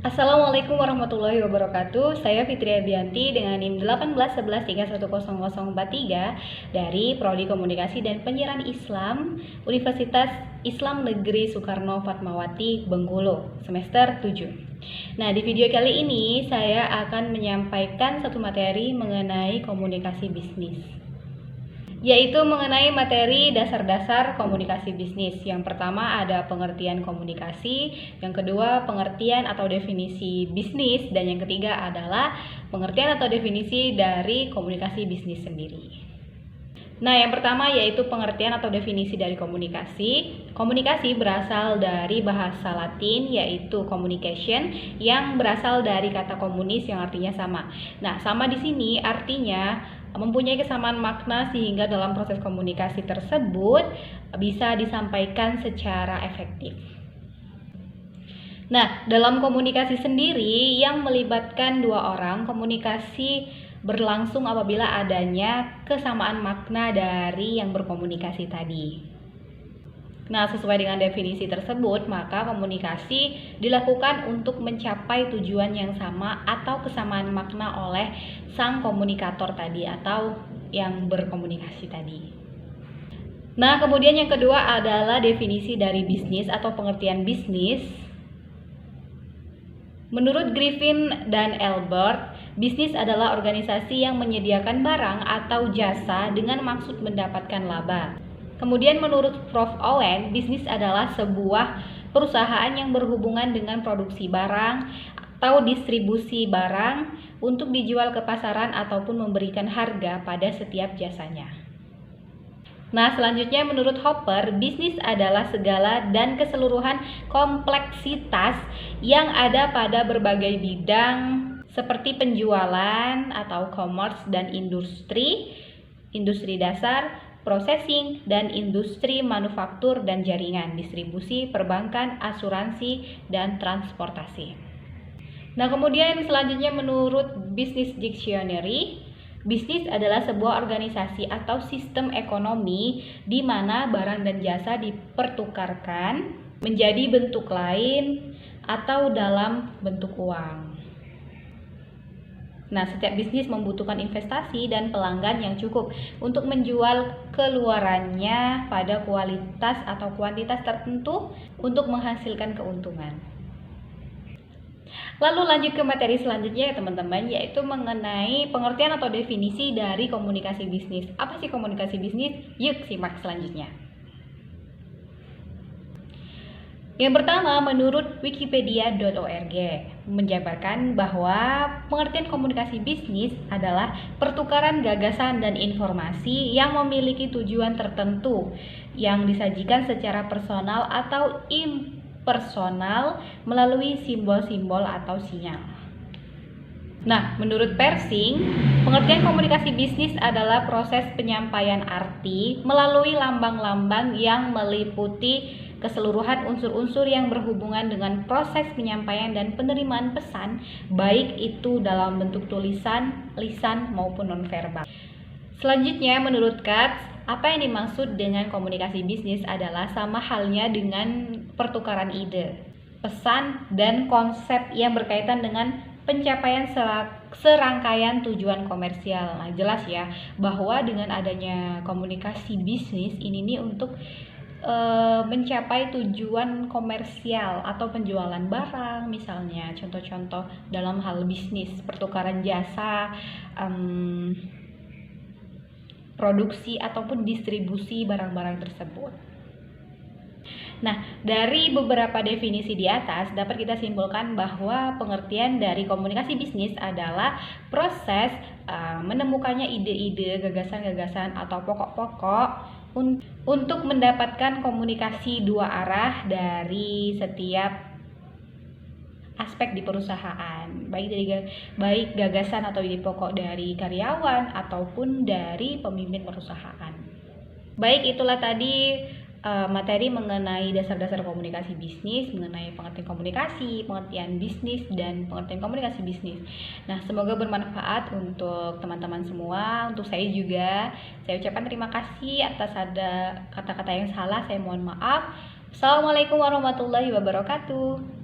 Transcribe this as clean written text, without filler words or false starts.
Assalamualaikum warahmatullahi wabarakatuh. Saya Fitri Ardianti dengan NIM 1811311043 dari Prodi Komunikasi dan Penyiaran Islam Universitas Islam Negeri Soekarno Fatmawati Bengkulu, semester 7. Nah, di video kali ini saya akan menyampaikan satu materi mengenai komunikasi bisnis, yaitu mengenai materi dasar-dasar komunikasi bisnis. Yang pertama ada pengertian komunikasi, yang kedua pengertian atau definisi bisnis, dan yang ketiga adalah pengertian atau definisi dari komunikasi bisnis sendiri. Nah, yang pertama yaitu pengertian atau definisi dari komunikasi. Komunikasi berasal dari bahasa Latin yaitu communication, yang berasal dari kata komunis yang artinya sama. Nah, sama di sini artinya mempunyai kesamaan makna sehingga dalam proses komunikasi tersebut bisa disampaikan secara efektif. Nah, dalam komunikasi sendiri yang melibatkan dua orang, komunikasi berlangsung apabila adanya kesamaan makna dari yang berkomunikasi tadi. Nah, sesuai dengan definisi tersebut, maka komunikasi dilakukan untuk mencapai tujuan yang sama atau kesamaan makna oleh sang komunikator tadi atau yang berkomunikasi tadi. Nah, kemudian yang kedua adalah definisi dari bisnis atau pengertian bisnis. Menurut Griffin dan Albert, bisnis adalah organisasi yang menyediakan barang atau jasa dengan maksud mendapatkan laba. Kemudian menurut Prof. Owen, bisnis adalah sebuah perusahaan yang berhubungan dengan produksi barang atau distribusi barang untuk dijual ke pasaran ataupun memberikan harga pada setiap jasanya. Nah, selanjutnya menurut Hopper, bisnis adalah segala dan keseluruhan kompleksitas yang ada pada berbagai bidang seperti penjualan atau commerce dan industri dasar, processing, dan industri manufaktur dan jaringan, distribusi, perbankan, asuransi, dan transportasi. Nah, kemudian selanjutnya menurut Business Dictionary, bisnis adalah sebuah organisasi atau sistem ekonomi di mana barang dan jasa dipertukarkan menjadi bentuk lain atau dalam bentuk uang. Nah, setiap bisnis membutuhkan investasi dan pelanggan yang cukup untuk menjual keluarannya pada kualitas atau kuantitas tertentu untuk menghasilkan keuntungan. Lalu lanjut ke materi selanjutnya ya teman-teman, yaitu mengenai pengertian atau definisi dari komunikasi bisnis. Apa sih komunikasi bisnis? Yuk simak selanjutnya. Yang pertama, menurut wikipedia.org menjabarkan bahwa pengertian komunikasi bisnis adalah pertukaran gagasan dan informasi yang memiliki tujuan tertentu yang disajikan secara personal atau impersonal melalui simbol-simbol atau sinyal. Nah, menurut Persing, pengertian komunikasi bisnis adalah proses penyampaian arti melalui lambang-lambang yang meliputi keseluruhan unsur-unsur yang berhubungan dengan proses penyampaian dan penerimaan pesan, baik itu dalam bentuk tulisan, lisan, maupun nonverbal. Selanjutnya, menurut Katz, apa yang dimaksud dengan komunikasi bisnis adalah sama halnya dengan pertukaran ide, pesan, dan konsep yang berkaitan dengan pencapaian serangkaian tujuan komersial. Nah, jelas ya bahwa dengan adanya komunikasi bisnis ini nih untuk mencapai tujuan komersial atau penjualan barang, misalnya contoh-contoh dalam hal bisnis, pertukaran jasa, produksi ataupun distribusi barang-barang tersebut. Nah, dari beberapa definisi di atas dapat kita simpulkan bahwa pengertian dari komunikasi bisnis adalah proses menemukannya ide-ide, gagasan-gagasan atau pokok-pokok untuk mendapatkan komunikasi dua arah dari setiap aspek di perusahaan, baik gagasan atau ide pokok dari karyawan ataupun dari pemimpin perusahaan. Baik, itulah tadi materi mengenai dasar-dasar komunikasi bisnis, mengenai pengertian komunikasi, pengertian bisnis, dan pengertian komunikasi bisnis. Nah, semoga bermanfaat untuk teman-teman semua, untuk saya juga. Saya ucapkan terima kasih atas ada kata-kata yang salah, saya mohon maaf. Assalamualaikum warahmatullahi wabarakatuh.